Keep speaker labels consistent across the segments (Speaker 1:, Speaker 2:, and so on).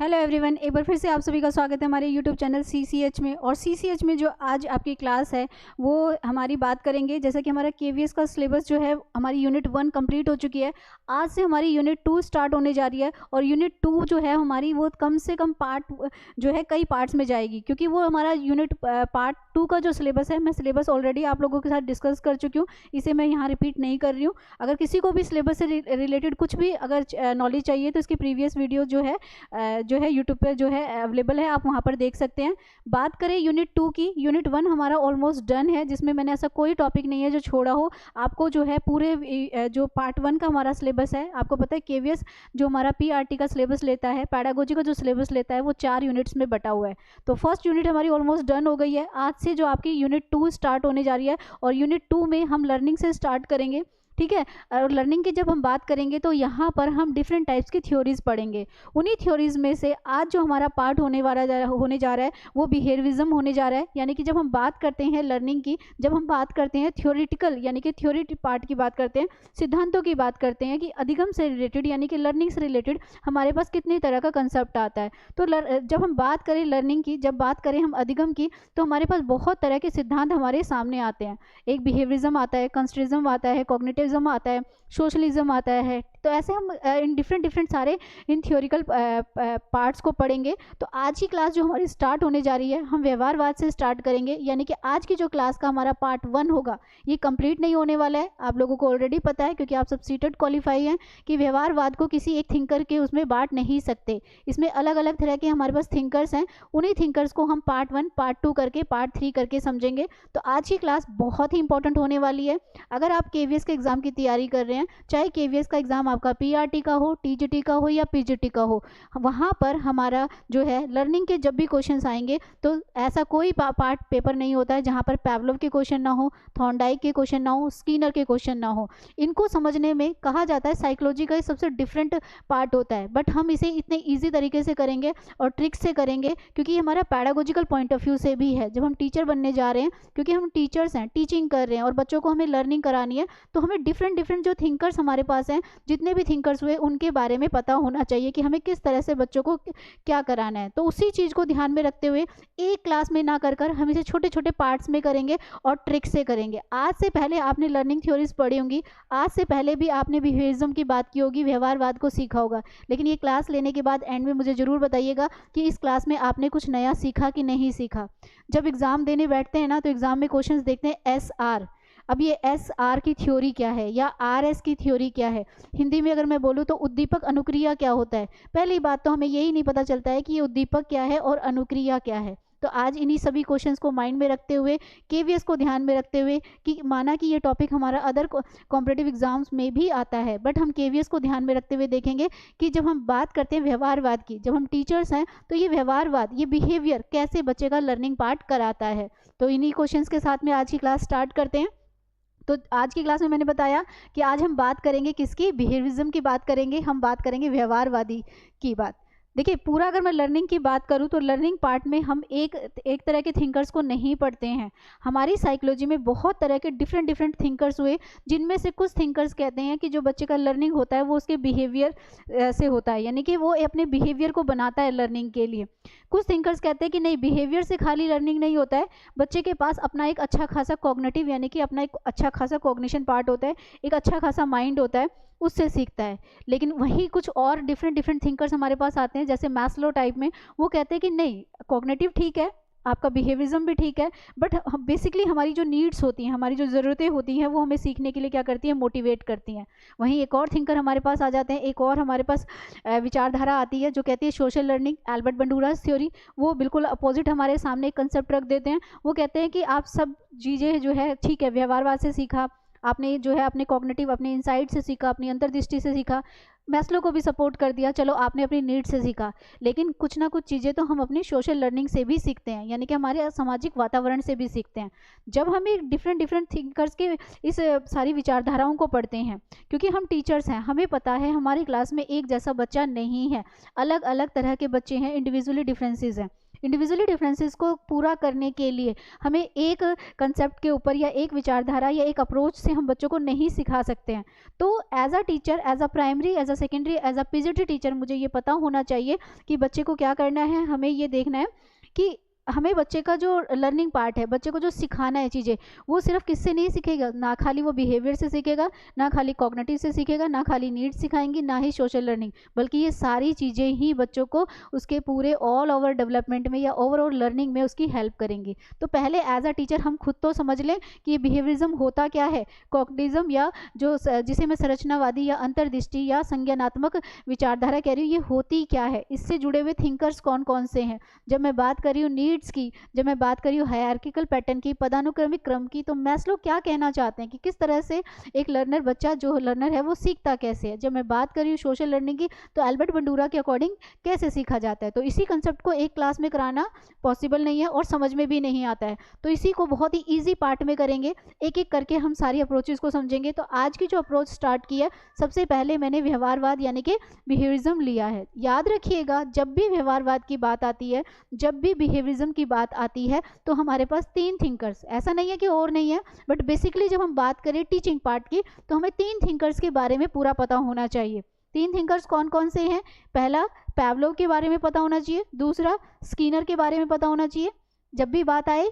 Speaker 1: Hello everyone, एक बार फिर से आप सभी का स्वागत है हमारे यूट्यूब चैनल सीसीएच में। और सीसीएच में जो आज आपकी क्लास है वो हमारी बात करेंगे, जैसा कि हमारा केवीएस का सिलेबस जो है हमारी यूनिट 1 कंप्लीट हो चुकी है। आज से हमारी यूनिट 2 स्टार्ट होने जा रही है और यूनिट 2 जो है हमारी वो कम से कम पार्ट जो है कई पार्ट्स में जाएगी, क्योंकि वो हमारा यूनिट पार्ट 2 का जो सिलेबस है मैं सिलेबस ऑलरेडी आप लोगों के साथ डिस्कस कर चुकी हूँ, इसे मैं यहाँ रिपीट नहीं कर रही हूँ। अगर किसी को भी सिलेबस से रिलेटेड कुछ भी अगर नॉलेज चाहिए तो इसकी प्रीवियस वीडियो जो है यूट्यूब पे जो है अवेलेबल है, आप वहाँ पर देख सकते हैं। बात करें यूनिट 2 की, यूनिट 1 हमारा ऑलमोस्ट डन है, जिसमें मैंने ऐसा कोई टॉपिक नहीं है जो छोड़ा हो। आपको जो है पूरे जो पार्ट 1 का हमारा सिलेबस है, आपको पता है केवीएस जो हमारा पीआरटी का सिलेबस लेता है, पैडागोजी का जो सिलेबस लेता है वो 4 यूनिट्स में बटा हुआ है। तो फर्स्ट यूनिट हमारी ऑलमोस्ट डन हो गई है। आज से जो आपकी यूनिट 2 स्टार्ट होने जा रही है और यूनिट 2 में हम लर्निंग से स्टार्ट करेंगे, ठीक है। और लर्निंग की जब हम बात करेंगे तो यहाँ पर हम डिफरेंट टाइप्स की थ्योरीज पढ़ेंगे। उन्हीं थ्योरीज में से आज जो हमारा पार्ट होने जा रहा है वो बिहेवियरिज्म होने जा रहा है। यानी कि जब हम बात करते हैं लर्निंग की, जब हम बात करते हैं थ्योरेटिकल यानी कि थ्योरी पार्ट की बात करते हैं, सिद्धांतों की बात करते हैं कि अधिगम से रिलेटेड यानी कि लर्निंग से रिलेटेड हमारे पास कितने तरह का कंसेप्ट आता है। तो जब हम बात करें लर्निंग की, जब बात करें हम अधिगम की, तो हमारे पास बहुत तरह के सिद्धांत हमारे सामने आते हैं। एक बिहेवियरिज्म आता है, कंस्ट्रक्टिविज्म आता है, कॉग्निटिव आता है, सोशलिज्म आता है। तो ऐसे हम इन डिफरेंट सारे इन थ्योरिकल पार्ट्स को पढ़ेंगे। तो आज की क्लास जो हमारी स्टार्ट होने जा रही है हम व्यवहारवाद से स्टार्ट करेंगे। यानी कि आज की जो क्लास का हमारा पार्ट 1 होगा ये कंप्लीट नहीं होने वाला है। आप लोगों को ऑलरेडी पता है, क्योंकि आप सब सीटेड क्वालिफाई हैं, कि व्यवहारवाद को किसी एक थिंकर के उसमें बांट नहीं सकते। इसमें अलग अलग तरह के हमारे पास थिंकर्स हैं, उन्हीं थिंकर्स को हम पार्ट 1 पार्ट 2 करके पार्ट 3 करके समझेंगे। तो आज की क्लास बहुत ही इंपॉर्टेंट होने वाली है। अगर आप केवीएस के एग्जाम की तैयारी कर रहे हैं, चाहे केवीएस का एग्जाम आपका पीआरटी का हो, टीजीटी का हो या पीजीटी का हो, वहाँ पर हमारा जो है लर्निंग के जब भी क्वेश्चंस आएंगे तो ऐसा कोई पार्ट पेपर नहीं होता है जहाँ पर पैवलोव के क्वेश्चन ना हो, थॉर्नडाइक के क्वेश्चन ना हो, स्किनर के क्वेश्चन ना हो। इनको समझने में कहा जाता है साइकोलॉजी का सबसे डिफरेंट पार्ट होता है, बट हम इसे इतने ईजी तरीके से करेंगे और ट्रिक से करेंगे, क्योंकि हमारा पैडागोजिकल पॉइंट ऑफ व्यू से भी है। जब हम टीचर बनने जा रहे हैं, क्योंकि हम टीचर्स हैं, टीचिंग कर रहे हैं और बच्चों को हमें लर्निंग करानी है, तो हमें डिफरेंट जो थिंकर्स हमारे पास हैं, जितने भी थिंकर्स हुए उनके बारे में पता होना चाहिए कि हमें किस तरह से बच्चों को क्या कराना है। तो उसी चीज़ को ध्यान में रखते हुए एक क्लास में ना कर हम इसे छोटे छोटे पार्ट्स में करेंगे और ट्रिक से करेंगे। आज से पहले आपने लर्निंग थ्योरीज पढ़ी होंगी, आज से पहले भी आपने बिहेवियरिज्म की बात की होगी, व्यवहारवाद को सीखा होगा, लेकिन ये क्लास लेने के बाद एंड में मुझे ज़रूर बताइएगा कि इस क्लास में आपने कुछ नया सीखा कि नहीं सीखा। जब एग्ज़ाम देने बैठते हैं ना तो एग्ज़ाम में क्वेश्चंस देखते हैं SR। अब ये SR की थ्योरी क्या है या RS की थ्योरी क्या है, हिंदी में अगर मैं बोलूँ तो उद्दीपक अनुक्रिया क्या होता है। पहली बात तो हमें यही नहीं पता चलता है कि ये उद्दीपक क्या है और अनुक्रिया क्या है। तो आज इन्हीं सभी क्वेश्चंस को माइंड में रखते हुए, केवीएस को ध्यान में रखते हुए, कि माना कि ये टॉपिक हमारा अदर कॉम्पिटिटिव एग्जाम्स में भी आता है, बट हम केवीएस को ध्यान में रखते हुए देखेंगे कि जब हम बात करते हैं व्यवहारवाद की, जब हम टीचर्स हैं तो ये व्यवहारवाद, ये बिहेवियर कैसे बच्चे का लर्निंग पार्ट कराता है। तो इन्हीं क्वेश्चंस के साथ में आज की क्लास स्टार्ट करते हैं। तो आज की क्लास में मैंने बताया कि आज हम बात करेंगे किसकी, बिहेवियरिज्म की बात करेंगे, हम बात करेंगे व्यवहारवादी की बात। देखिए, पूरा अगर मैं लर्निंग की बात करूं तो लर्निंग पार्ट में हम एक तरह के थिंकर्स को नहीं पढ़ते हैं। हमारी साइकोलॉजी में बहुत तरह के डिफरेंट थिंकर्स हुए, जिनमें से कुछ थिंकर्स कहते हैं कि जो बच्चे का लर्निंग होता है वो उसके बिहेवियर से होता है, यानी कि वो अपने बिहेवियर को बनाता है लर्निंग के लिए। कुछ थिंकर्स कहते हैं कि नहीं, बिहेवियर से खाली लर्निंग नहीं होता है, बच्चे के पास अपना एक अच्छा खासा कॉग्निटिव यानी कि अपना एक अच्छा खासा कॉग्निशन पार्ट होता है, एक अच्छा खासा माइंड होता है, उससे सीखता है। लेकिन वही कुछ और डिफरेंट थिंकर्स हमारे पास आते हैं, जैसे मैस्लो टाइप में, वो कहते हैं कि नहीं, कॉग्निटिव ठीक है, आपका बिहेवियरिज्म भी ठीक है, बट बेसिकली हमारी जो नीड्स होती हैं, हमारी जो ज़रूरतें होती हैं, वो हमें सीखने के लिए क्या करती हैं, मोटिवेट करती हैं। वहीं एक और थिंकर हमारे पास आ जाते हैं, एक और हमारे पास विचारधारा आती है जो कहती है सोशल लर्निंग, एल्बर्ट बंडूरास थ्योरी। वो बिल्कुल अपोजिट हमारे सामने एक कंसेप्ट रख देते हैं। वो कहते हैं कि आप सब चीज़ें जो है ठीक है, व्यवहारवाद से सीखा आपने, जो है अपने कॉग्निटिव, अपने इनसाइट से सीखा, अपनी अंतर्दृष्टि से सीखा, मैस्लो को भी सपोर्ट कर दिया, चलो आपने अपनी नीड से सीखा, लेकिन कुछ ना कुछ चीज़ें तो हम अपनी सोशल लर्निंग से भी सीखते हैं, यानी कि हमारे सामाजिक वातावरण से भी सीखते हैं। जब हम एक डिफरेंट थिंकर्स के इस सारी विचारधाराओं को पढ़ते हैं, क्योंकि हम टीचर्स हैं, हमें पता है हमारी क्लास में एक जैसा बच्चा नहीं है, अलग अलग तरह के बच्चे हैं, इंडिविजुअली डिफरेंसेस हैं। इंडिविजुअली डिफरेंसेस को पूरा करने के लिए हमें एक कंसेप्ट के ऊपर या एक विचारधारा या एक अप्रोच से हम बच्चों को नहीं सिखा सकते हैं। तो as a teacher, as a primary, as a secondary, as a PGT teacher मुझे ये पता होना चाहिए कि बच्चे को क्या करना है। हमें ये देखना है कि हमें बच्चे का जो लर्निंग पार्ट है, बच्चे को जो सिखाना है चीज़ें, वो सिर्फ किससे नहीं सीखेगा, ना खाली वो बिहेवियर से सीखेगा, ना खाली कॉग्निटिव से सीखेगा, ना खाली नीड्स सिखाएंगी, ना ही सोशल लर्निंग, बल्कि ये सारी चीज़ें ही बच्चों को उसके पूरे ऑल ओवर डेवलपमेंट में या ओवरऑल लर्निंग में उसकी हेल्प करेंगी। तो पहले एज अ टीचर हम खुद तो समझ लें कि ये बिहेवियरिज्म होता क्या है, कॉग्निटिज्म या जो जिसे मैं संरचनावादी या अंतर्दृष्टि या संज्ञानात्मक विचारधारा कह रही हूँ, ये होती क्या है, इससे जुड़े हुए थिंकर्स कौन कौन से हैं। जब मैं बात कर रही हूँ नीड्स की, जब मैं बात कर रही हूँ हायरार्किकल पैटर्न की, पदानुक्रमिक क्रम की, तो मैस्लो क्या कहना चाहते हैं कि किस तरह से एक लर्नर, बच्चा जो लर्नर है वो सीखता कैसे है। जब मैं बात कर रही हूँ सोशल लर्निंग की, तो एल्बर्ट बंडूरा के अकॉर्डिंग कैसे सीखा जाता है। तो इसी कंसेप्ट को एक क्लास में कराना पॉसिबल नहीं है और समझ में भी नहीं आता है, तो इसी को बहुत ही ईजी पार्ट में करेंगे, एक एक करके हम सारी अप्रोचेस को समझेंगे। तो आज की जो अप्रोच स्टार्ट की है, सबसे पहले मैंने व्यवहारवाद यानी कि बिहेवियरिज्म लिया है। याद रखिएगा, जब भी व्यवहारवाद की बात आती है, जब भी बिहेवियरिज्म की बात आती है, तो हमारे पास 3 थिंकर्स, ऐसा नहीं है कि और नहीं है, बट बेसिकली जब हम बात करें टीचिंग पार्ट की, तो हमें 3 थिंकर्स के बारे में पूरा पता होना चाहिए। 3 थिंकर्स कौन कौन से हैं? पहला, पैवलोव के बारे में पता होना चाहिए। दूसरा, स्किनर के बारे में पता होना चाहिए। जब भी बात आए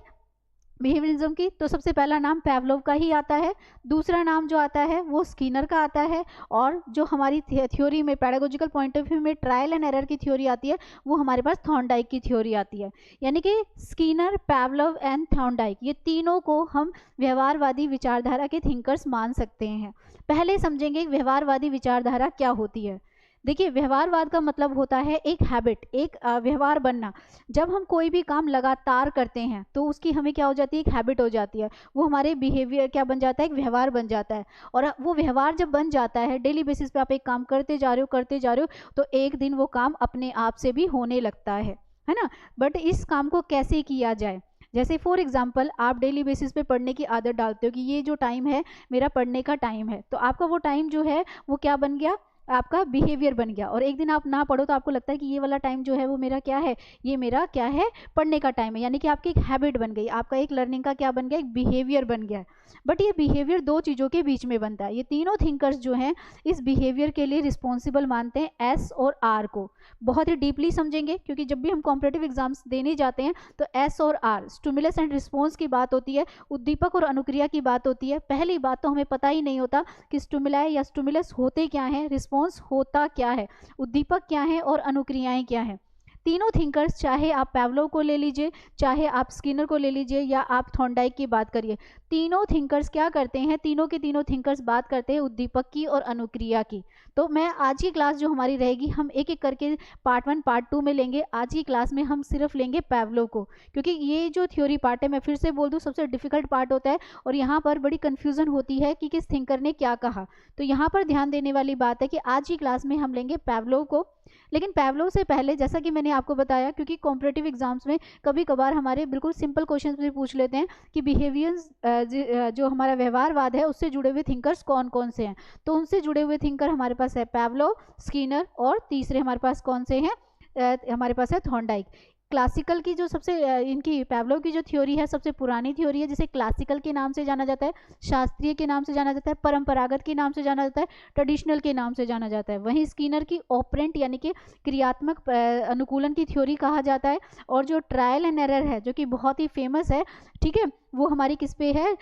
Speaker 1: बिहेवियरिज्म की, तो सबसे पहला नाम पैवलोव का ही आता है, दूसरा नाम जो आता है वो स्किनर का आता है, और जो हमारी थ्योरी में पैडागोजिकल पॉइंट ऑफ व्यू में ट्रायल एंड एरर की थ्योरी आती है, वो हमारे पास थॉर्नडाइक की थ्योरी आती है। यानी कि स्किनर, पैवलोव एंड थॉर्नडाइक, ये तीनों को हम व्यवहारवादी विचारधारा के थिंकर्स मान सकते हैं। पहले समझेंगे व्यवहारवादी विचारधारा क्या होती है। देखिए, व्यवहारवाद का मतलब होता है एक हैबिट, एक व्यवहार बनना। जब हम कोई भी काम लगातार करते हैं, तो उसकी हमें क्या हो जाती है, एक हैबिट हो जाती है, वो हमारे बिहेवियर क्या बन जाता है, एक व्यवहार बन जाता है। और वो व्यवहार जब बन जाता है, डेली बेसिस पे आप एक काम करते जा रहे हो, तो एक दिन वो काम अपने आप से भी होने लगता है ना। बट इस काम को कैसे किया जाए, जैसे फॉर एग्जाम्पल आप डेली बेसिस पे पढ़ने की आदत डालते हो कि ये जो टाइम है मेरा पढ़ने का टाइम है, तो आपका वो टाइम जो है वो क्या बन गया, आपका बिहेवियर बन गया। और एक दिन आप ना पढ़ो, तो आपको लगता है कि ये वाला टाइम जो है वो मेरा क्या है, ये मेरा क्या है, पढ़ने का टाइम है। यानी कि आपकी एक हैबिट बन गई, आपका एक लर्निंग का क्या बन गया, एक बिहेवियर बन गया। बट ये बिहेवियर 2 चीज़ों के बीच में बनता है। ये तीनों थिंकर्स जो हैं इस बिहेवियर के लिए रिस्पॉन्सिबल मानते हैं एस और आर को। बहुत ही डीपली समझेंगे, क्योंकि जब भी हम कॉम्पिटिटिव एग्जाम्स देने जाते हैं, तो एस और आर, स्टिमुलस एंड रिस्पॉन्स की बात होती है, उद्दीपक और अनुक्रिया की बात होती है। पहली बात तो हमें पता ही नहीं होता कि स्टिमुलाई या स्टिमुलस होते क्या हैं, रिस्पॉन्स होता क्या है, उद्दीपक क्या है और अनुक्रियाएं क्या हैं। तीनों थिंकर्स, चाहे आप पैवलोव को ले लीजिए, चाहे आप स्किनर को ले लीजिए, या आप थॉर्नडाइक की बात करिए, तीनों थिंकर्स क्या करते हैं, तीनों के तीनों थिंकर्स बात करते हैं उद्दीपक की और अनुक्रिया की। तो मैं आज की क्लास जो हमारी रहेगी, हम एक एक करके पार्ट 1 पार्ट 2 में लेंगे। आज की क्लास में हम सिर्फ लेंगे पैवलोव को, क्योंकि ये जो थ्योरी पार्ट है, मैं फिर से बोल दूं, सबसे डिफिकल्ट पार्ट होता है, और यहाँ पर बड़ी कन्फ्यूजन होती है कि किस थिंकर ने क्या कहा। तो यहाँ पर ध्यान देने वाली बात है कि आज की क्लास में हम लेंगे पैवलोव को। लेकिन पैवलोव से पहले, जैसा कि मैंने आपको बताया, क्योंकि कॉम्पिटिटिव एग्जाम्स में कभी कभार हमारे बिल्कुल सिंपल क्वेश्चंस भी पूछ लेते हैं कि बिहेवियर जो हमारा व्यवहारवाद है उससे जुड़े हुए थिंकर्स कौन कौन से हैं। तो उनसे जुड़े हुए थिंकर हमारे पास है पैवलोव, स्किनर, और तीसरे हमारे पास कौन से हैं, हमारे पास है थॉर्नडाइक। क्लासिकल की जो सबसे इनकी पैवलोव की जो थ्योरी है, सबसे पुरानी थ्योरी है, जिसे क्लासिकल के नाम से जाना जाता है, शास्त्रीय के नाम से जाना जाता है, परंपरागत के नाम से जाना जाता है, ट्रेडिशनल के नाम से जाना जाता है। वहीं स्किनर की ऑपरेंट यानी कि क्रियात्मक अनुकूलन की थ्योरी कहा जाता है। और जो ट्रायल एंड एरर है, जो कि बहुत ही फेमस है, ठीक है, वो हमारी किस पे है,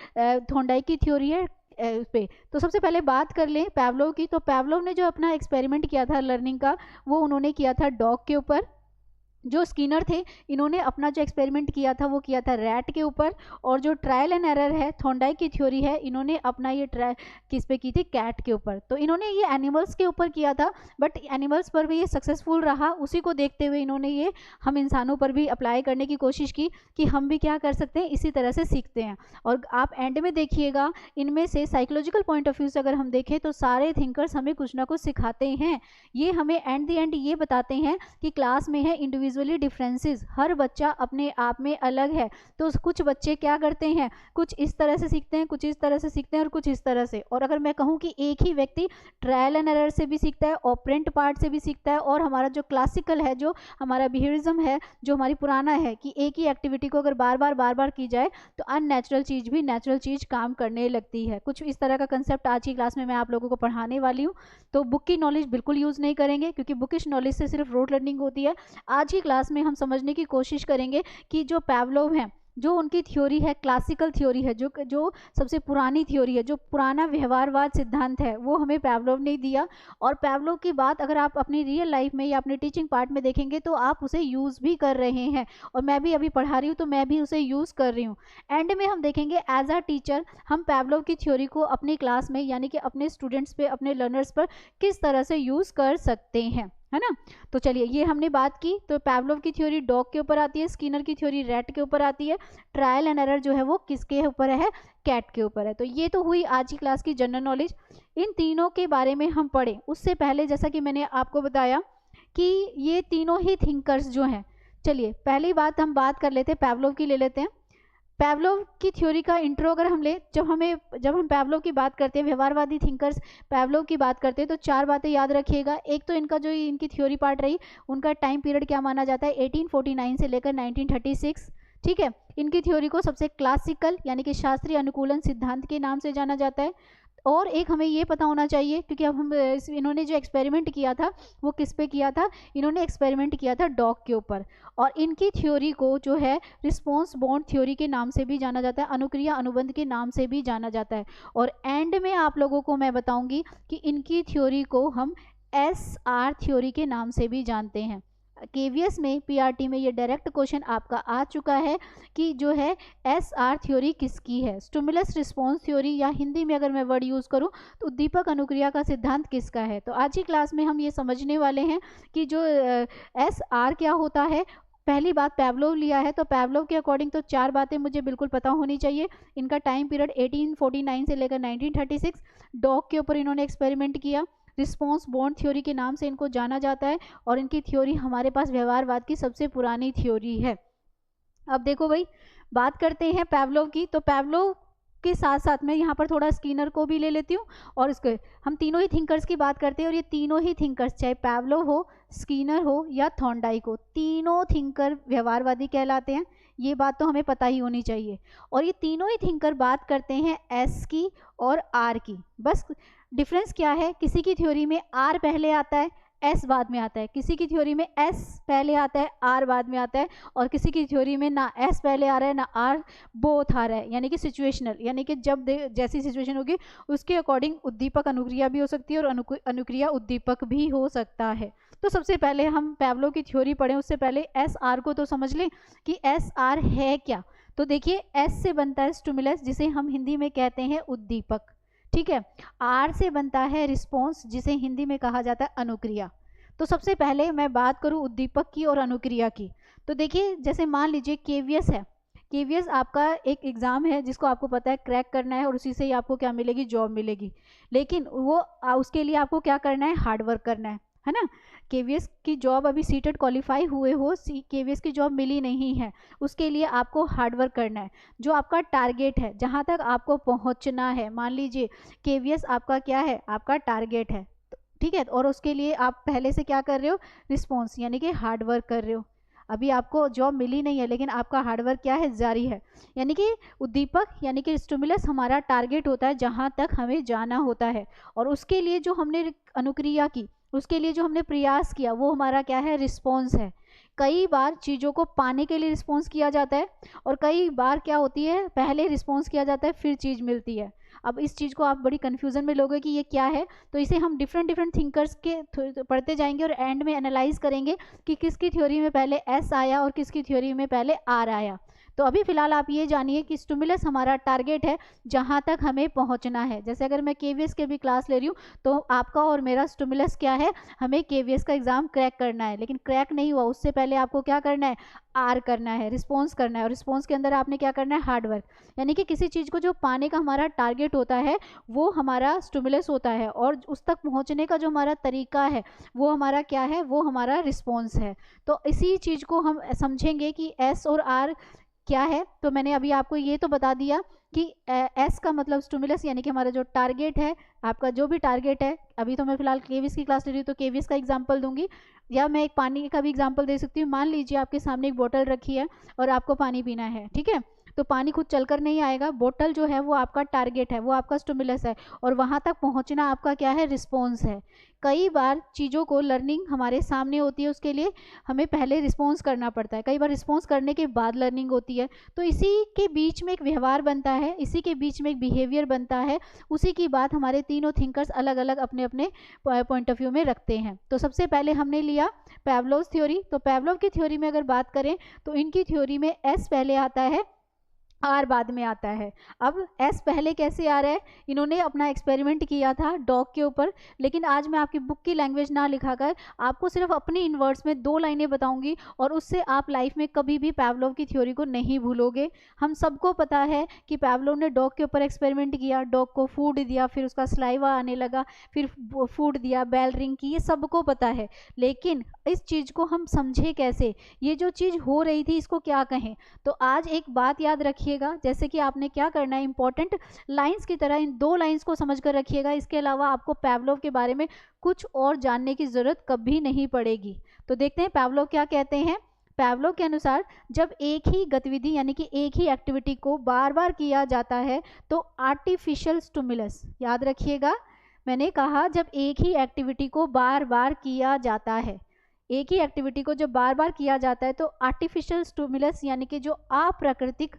Speaker 1: थॉर्नडाइक की थ्योरी है उस पे। तो सबसे पहले बात कर लें पैवलोव की। तो पैवलोव ने जो अपना एक्सपेरिमेंट किया था लर्निंग का, वो उन्होंने किया था डॉग के ऊपर। जो स्किनर थे, इन्होंने अपना जो एक्सपेरिमेंट किया था वो किया था रैट के ऊपर। और जो ट्रायल एंड एरर है, थॉर्नडाइक की थ्योरी है, इन्होंने अपना ये ट्राई किस पे की थी, कैट के ऊपर। तो इन्होंने ये एनिमल्स के ऊपर किया था, बट एनिमल्स पर भी ये सक्सेसफुल रहा। उसी को देखते हुए इन्होंने ये हम इंसानों पर भी अप्लाई करने की कोशिश की कि हम भी क्या कर सकते हैं, इसी तरह से सीखते हैं। और आप एंड में देखिएगा, इनमें से साइकोलॉजिकल पॉइंट ऑफ व्यू से अगर हम देखें, तो सारे थिंकर्स हमें कुछ ना कुछ सिखाते हैं। ये हमें एंड द एंड ये बताते हैं कि क्लास में है इंडिविजुअल इंडिविजुअली डिफरेंसेस, हर बच्चा अपने आप में अलग है। तो कुछ बच्चे क्या करते हैं, कुछ इस तरह से सीखते हैं, कुछ इस तरह से सीखते हैं और कुछ इस तरह से। और अगर मैं कहूँ कि एक ही व्यक्ति ट्रायल एंड एरर से भी सीखता है, ऑपरेंट पार्ट से भी सीखता है, और हमारा जो क्लासिकल है, जो हमारा बिहेवियरिज्म है, जो हमारी पुराना है कि एक ही एक्टिविटी को अगर बार बार की जाए तो अननेचुरल चीज़ भी नेचुरल चीज़ काम करने लगती है। कुछ इस तरह का कंसेप्ट आज की क्लास में मैं आप लोगों को पढ़ाने वाली हूँ। तो बुक की नॉलेज बिल्कुल यूज़ नहीं करेंगे, क्योंकि बुकिश नॉलेज से सिर्फ रोट लर्निंग होती है। आज की क्लास में हम समझने की कोशिश करेंगे कि जो पैवलोव हैं, जो उनकी थ्योरी है, क्लासिकल थ्योरी है, जो सबसे पुरानी थ्योरी है, जो पुराना व्यवहारवाद सिद्धांत है, वो हमें पैवलोव ने दिया। और पैवलोव की बात अगर आप अपनी रियल लाइफ में या अपने टीचिंग पार्ट में देखेंगे तो आप उसे यूज़ भी कर रहे हैं, और मैं भी अभी पढ़ा रही हूँ तो मैं भी उसे यूज़ कर रही हूँ। एंड में हम देखेंगे एज अ टीचर हम पैवलोव की थ्योरी को अपनी क्लास में, यानी कि अपने स्टूडेंट्स पे, अपने लर्नर्स पर किस तरह से यूज़ कर सकते हैं, है ना। तो चलिए, ये हमने बात की। तो पैवलोव की थ्योरी डॉग के ऊपर आती है, स्किनर की थ्योरी रैट के ऊपर आती है, ट्रायल एंड एरर जो है वो किसके ऊपर है, कैट के ऊपर है। तो ये तो हुई आज की क्लास की जनरल नॉलेज। इन तीनों के बारे में हम पढ़ें उससे पहले, जैसा कि मैंने आपको बताया कि ये तीनों ही थिंकर्स जो हैं, चलिए पहली बात हम बात कर लेते हैं, पैवलोव की ले लेते हैं। पैवलोव की थ्योरी का इंट्रो अगर हम ले, जब हम पैवलोव की बात करते हैं, व्यवहारवादी थिंकर्स पैवलोव की बात करते हैं, तो चार बातें याद रखिएगा। एक तो इनका जो इनकी थ्योरी पार्ट रही, उनका टाइम पीरियड क्या माना जाता है, 1849 से लेकर 1936, ठीक है। इनकी थ्योरी को सबसे क्लासिकल यानी कि शास्त्रीय अनुकूलन सिद्धांत के नाम से जाना जाता है। और एक हमें ये पता होना चाहिए, क्योंकि अब हम इन्होंने जो एक्सपेरिमेंट किया था वो किस पे किया था, इन्होंने एक्सपेरिमेंट किया था डॉग के ऊपर। और इनकी थ्योरी को जो है रिस्पॉन्स बॉन्ड थ्योरी के नाम से भी जाना जाता है, अनुक्रिया अनुबंध के नाम से भी जाना जाता है। और एंड में आप लोगों को मैं बताऊंगी कि इनकी थ्योरी को हम SR थ्योरी के नाम से भी जानते हैं। केवीएस में, पीआरटी में ये डायरेक्ट क्वेश्चन आपका आ चुका है कि जो है SR थ्योरी किसकी है, स्टिमुलस रिस्पॉन्स थ्योरी, या हिंदी में अगर मैं वर्ड यूज़ करूं तो उद्दीपक अनुक्रिया का सिद्धांत किसका है। तो आज की क्लास में हम ये समझने वाले हैं कि जो SR क्या होता है। पहली बात पैवलोव लिया है, तो पैवलोव के अकॉर्डिंग तो चार बातें मुझे बिल्कुल पता होनी चाहिए। इनका टाइम पीरियड 1849 से लेकर 1936, डॉग के ऊपर इन्होंने एक्सपेरिमेंट किया, रिस्पॉन्स बॉन्ड थ्योरी के नाम से इनको जाना जाता है, और इनकी थ्योरी हमारे पास व्यवहारवाद की सबसे पुरानी थ्योरी है। अब देखो भाई, बात करते हैं पैवलोव की। तो पैवलोव के साथ साथ में यहाँ पर थोड़ा स्किनर को भी ले लेती हूँ, और इसके हम तीनों ही थिंकर्स की बात करते हैं। और ये तीनों ही थिंकर्स, चाहे पैवलोव हो, स्किनर हो या थॉर्नडाइक हो, तीनों थिंकर व्यवहारवादी कहलाते हैं। ये बात तो हमें पता ही होनी चाहिए। और ये तीनों ही थिंकर बात करते हैं S की और R की। बस डिफरेंस क्या है, किसी की थ्योरी में R पहले आता है, S बाद में आता है, किसी की थ्योरी में S पहले आता है, R बाद में आता है, और किसी की थ्योरी में ना S पहले आ रहा है ना R, बोथ आ रहा है, यानी कि सिचुएशनल, यानी कि जब जैसी सिचुएशन होगी उसके अकॉर्डिंग उद्दीपक अनुक्रिया भी हो सकती है और अनुक्रिया उद्दीपक भी हो सकता है। तो सबसे पहले हम पैवलोव की थ्योरी पढ़ें उससे पहले SR को तो समझ लें कि SR है क्या। तो देखिए, S से बनता है स्टिमुलस, जिसे हम हिंदी में कहते हैं उद्दीपक, ठीक है। R से बनता है रिस्पॉन्स, जिसे हिंदी में कहा जाता है अनुक्रिया। तो सबसे पहले मैं बात करूं उद्दीपक की और अनुक्रिया की। तो देखिए, जैसे मान लीजिए केवीएस है, केवीएस आपका एक एग्ज़ाम है जिसको आपको पता है क्रैक करना है, और उसी से ही आपको क्या मिलेगी, जॉब मिलेगी। लेकिन वो उसके लिए आपको क्या करना है, हार्डवर्क करना है ना। केवीएस की जॉब, अभी सीटेट क्वालिफाई हुए हो, केवीएस की जॉब मिली नहीं है, उसके लिए आपको हार्डवर्क करना है। जो आपका टारगेट है, जहाँ तक आपको पहुँचना है, मान लीजिए केवीएस आपका क्या है, आपका टारगेट है, ठीक है। और उसके लिए आप पहले से क्या कर रहे हो, रिस्पॉन्स यानी कि हार्डवर्क कर रहे हो। अभी आपको जॉब मिली नहीं है, लेकिन आपका हार्डवर्क क्या है, जारी है। यानी कि उद्दीपक यानी कि स्टिमुलस हमारा टारगेट होता है, जहाँ तक हमें जाना होता है। और उसके लिए जो हमने अनुक्रिया की, उसके लिए जो हमने प्रयास किया, वो हमारा क्या है, रिस्पॉन्स है। कई बार चीज़ों को पाने के लिए रिस्पॉन्स किया जाता है, और कई बार क्या होती है, पहले रिस्पॉन्स किया जाता है फिर चीज़ मिलती है। अब इस चीज़ को आप बड़ी कन्फ्यूज़न में लोगे कि ये क्या है, तो इसे हम डिफरेंट थिंकर्स के पढ़ते जाएंगे, और एंड में एनालाइज करेंगे कि किसकी थ्योरी में पहले S आया और किसकी थ्योरी में पहले R आया। तो तो अभी फिलहाल आप ये जानिए कि स्टिमुलस हमारा टारगेट है जहाँ तक हमें पहुँचना है। जैसे अगर मैं केवीएस के भी क्लास ले रही हूँ तो आपका और मेरा स्टिमुलस क्या है, हमें केवीएस का एग्जाम क्रैक करना है। लेकिन क्रैक नहीं हुआ उससे पहले आपको क्या करना है, आर करना है, रिस्पॉन्स करना है। और रिस्पॉन्स के अंदर आपने क्या करना है, हार्ड वर्क। यानी कि किसी चीज़ को जो पाने का हमारा टारगेट होता है वो हमारा स्टिमुलस होता है, और उस तक पहुँचने का जो हमारा तरीका है वो हमारा क्या है, वो हमारा रिस्पॉन्स है। तो इसी चीज़ को हम समझेंगे कि एस और आर क्या है। तो मैंने अभी आपको ये तो बता दिया कि एस का मतलब स्टिमुलस, यानी कि हमारा जो टारगेट है, आपका जो भी टारगेट है। अभी तो मैं फिलहाल केवीएस की क्लास ले रही हूँ तो केवीएस का एग्जांपल दूंगी, या मैं एक पानी का भी एग्जांपल दे सकती हूँ। मान लीजिए आपके सामने एक बोतल रखी है और आपको पानी पीना है, ठीक है। तो पानी खुद चलकर नहीं आएगा, बोतल जो है वो आपका टारगेट है, वो आपका स्टिमुलस है, और वहाँ तक पहुँचना आपका क्या है, रिस्पॉन्स है। कई बार चीज़ों को लर्निंग हमारे सामने होती है, उसके लिए हमें पहले रिस्पॉन्स करना पड़ता है, कई बार रिस्पॉन्स करने के बाद लर्निंग होती है। तो इसी के बीच में एक व्यवहार बनता है, इसी के बीच में एक बिहेवियर बनता है, उसी की बात हमारे तीनों थिंकर्स अलग अलग अपने अपने पॉइंट ऑफ व्यू में रखते हैं। तो सबसे पहले हमने लिया पैवलोव थ्योरी। तो पैवलोव की थ्योरी में अगर बात करें तो इनकी थ्योरी में एस पहले आता है, आर बाद में आता है। अब एस पहले कैसे आ रहा है, इन्होंने अपना एक्सपेरिमेंट किया था डॉग के ऊपर, लेकिन आज मैं आपकी बुक की लैंग्वेज ना लिखाकर आपको सिर्फ अपनी इनवर्ड्स में 2 लाइनें बताऊंगी, और उससे आप लाइफ में कभी भी पैवलोव की थ्योरी को नहीं भूलोगे। हम सबको पता है कि पैवलोव ने डॉग के ऊपर एक्सपेरिमेंट किया, डॉग को फूड दिया, फिर उसका स्लाइवा आने लगा, फिर फूड दिया, बेल रिंग की, ये सबको पता है। लेकिन इस चीज़ को हम समझे कैसे, ये जो चीज़ हो रही थी इसको क्या कहें। तो आज एक बात याद रखिए, जैसे कि आपने क्या करना है, इंपॉर्टेंट लाइंस की तरह इन 2 लाइंस को समझ कर रखिएगा। इसके अलावा आपको पैवलोव के बारे में कुछ और जानने की जरूरत कभी नहीं पड़ेगी। तो देखते हैं पैवलोव क्या कहते हैं। पैवलोव के अनुसार जब एक ही गतिविधि यानी कि एक ही एक्टिविटी को बार बार किया जाता है तो आर्टिफिशियल स्टिमुलस, याद रखिएगा मैंने कहा जब एक ही एक्टिविटी को बार बार किया जाता है, एक ही एक्टिविटी को जब बार बार किया जाता है तो आर्टिफिशियल स्टिमुलस यानी कि जो अप्राकृतिक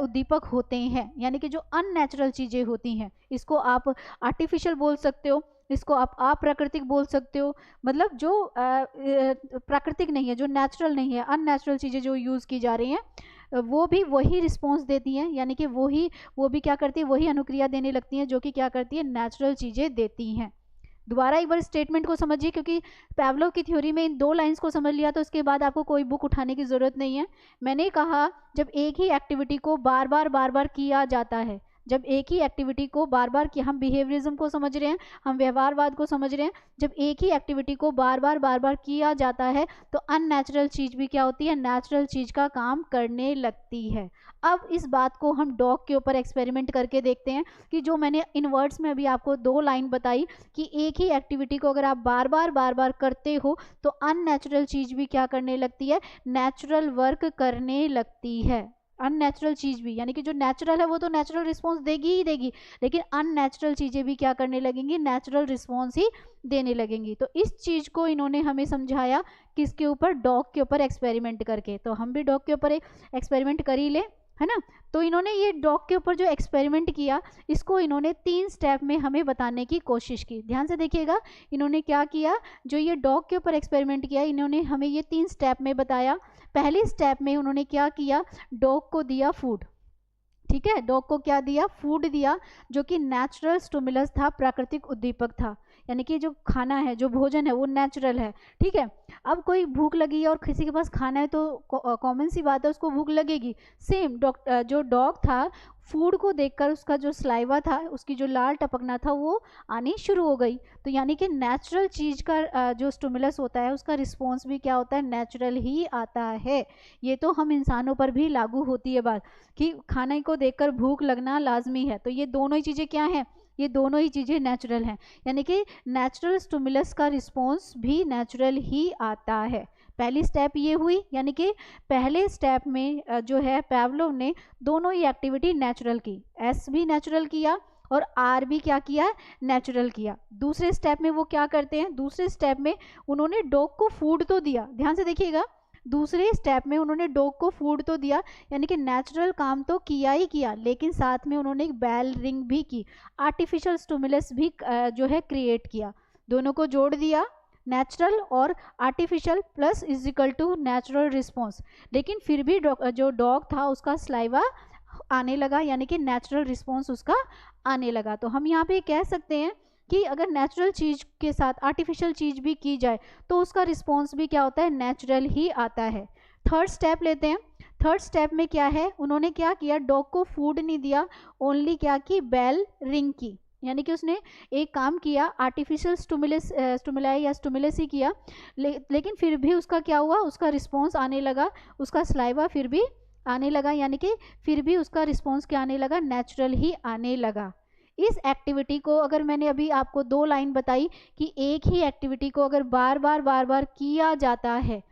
Speaker 1: उद्दीपक होते हैं, यानी कि जो अननेचुरल चीज़ें होती हैं, इसको आप आर्टिफिशियल बोल सकते हो, इसको आप अप्राकृतिक बोल सकते हो। मतलब जो प्राकृतिक नहीं है, जो नेचुरल नहीं है, अननेचुरल चीज़ें जो यूज़ की जा रही हैं वो भी वही रिस्पॉन्स देती हैं, यानी कि वो भी क्या करती है, वही अनुक्रिया देने लगती हैं जो कि क्या करती है, नेचुरल चीज़ें देती हैं। दोबारा एक बार स्टेटमेंट को समझिए, क्योंकि पैवलोव की थ्योरी में इन 2 लाइंस को समझ लिया तो इसके बाद आपको कोई बुक उठाने की ज़रूरत नहीं है। मैंने कहा जब एक ही एक्टिविटी को बार बार किया जाता है, जब एक ही एक्टिविटी को बार बार किया, हम बिहेवियरिज्म को समझ रहे हैं, हम व्यवहारवाद को समझ रहे हैं, जब एक ही एक्टिविटी को बार बार किया जाता है तो अननेचुरल चीज़ भी क्या होती है, नेचुरल चीज़ का काम करने लगती है। अब इस बात को हम डॉग के ऊपर एक्सपेरिमेंट करके देखते हैं कि जो मैंने इन वर्ड्स में अभी आपको 2 लाइन बताई कि एक ही एक्टिविटी को अगर आप बार बार करते हो तो अननेचुरल चीज़ भी क्या करने लगती है, नेचुरल वर्क करने लगती है। अननेचुरल चीज़ भी, यानी कि जो नेचुरल है वो तो नेचुरल रिस्पॉन्स देगी ही देगी, लेकिन अननेचुरल चीज़ें भी क्या करने लगेंगी, नेचुरल रिस्पॉन्स ही देने लगेंगी। तो इस चीज़ को इन्होंने हमें समझाया किसके ऊपर, डॉग के ऊपर एक्सपेरिमेंट करके। तो हम भी डॉग के ऊपर एक एक्सपेरिमेंट कर ही ले, है ना। तो इन्होंने ये डॉग के ऊपर जो एक्सपेरिमेंट किया इसको इन्होंने 3 स्टेप में हमें बताने की कोशिश की। ध्यान से देखिएगा इन्होंने क्या किया, जो ये डॉग के ऊपर एक्सपेरिमेंट किया इन्होंने हमें ये 3 स्टेप में बताया। पहले स्टेप में उन्होंने क्या किया, डॉग को दिया फूड, ठीक है, डॉग को क्या दिया, फूड दिया, जो कि नेचुरल स्टिमुलस था, प्राकृतिक उद्दीपक था, यानी कि जो खाना है, जो भोजन है वो नेचुरल है, ठीक है। अब कोई भूख लगी है और किसी के पास खाना है तो कॉमन सी बात है उसको भूख लगेगी। सेम जो डॉग था, फूड को देखकर उसका जो स्लाइवा था, उसकी जो लाल टपकना था वो आनी शुरू हो गई। तो यानी कि नेचुरल चीज़ का जो स्टिमुलस होता है उसका रिस्पॉन्स भी क्या होता है, नेचुरल ही आता है। ये तो हम इंसानों पर भी लागू होती है बात कि खाने को देखकर भूख लगना लाजमी है। तो ये दोनों ही चीज़ें क्या हैं, ये दोनों ही चीज़ें नेचुरल हैं, यानी कि नेचुरल स्टिमुलस का रिस्पॉन्स भी नेचुरल ही आता है। पहली स्टेप ये हुई, यानी कि पहले स्टेप में जो है पैवलोव ने दोनों ही एक्टिविटी नेचुरल की, एस भी नेचुरल किया और आर भी क्या किया, नेचुरल किया। दूसरे स्टेप में वो क्या करते हैं, दूसरे स्टेप में उन्होंने डॉग को फूड तो दिया, ध्यान से देखिएगा, दूसरे स्टेप में उन्होंने डॉग को फूड तो दिया, यानी कि नेचुरल काम तो किया ही किया, लेकिन साथ में उन्होंने एक बेल रिंग भी की, आर्टिफिशियल स्टिमुलस भी जो है क्रिएट किया। दोनों को जोड़ दिया, नेचुरल और artificial plus is equal to natural response. लेकिन फिर भी जो डॉग था उसका स्लाइवा आने लगा, यानी कि नेचुरल रिस्पॉन्स उसका आने लगा। तो हम यहाँ पे कह सकते हैं कि अगर नेचुरल चीज़ के साथ आर्टिफिशियल चीज़ भी की जाए तो उसका रिस्पॉन्स भी क्या होता है, नेचुरल ही आता है। थर्ड स्टेप लेते हैं। थर्ड स्टेप में क्या है, उन्होंने क्या किया, डॉग को फूड नहीं दिया, ओनली क्या की, बेल रिंग की, यानी कि उसने एक काम किया, आर्टिफिशियल स्टिमुलाई या स्टिमुलस ही किया, लेकिन फिर भी उसका क्या हुआ, उसका रिस्पॉन्स आने लगा, उसका स्लाइवा फिर भी आने लगा, यानी कि फिर भी उसका रिस्पॉन्स क्या आने लगा, नेचुरल ही आने लगा। इस एक्टिविटी को अगर मैंने अभी आपको 2 लाइन बताई कि एक ही एक्टिविटी को अगर बार बार किया जाता है,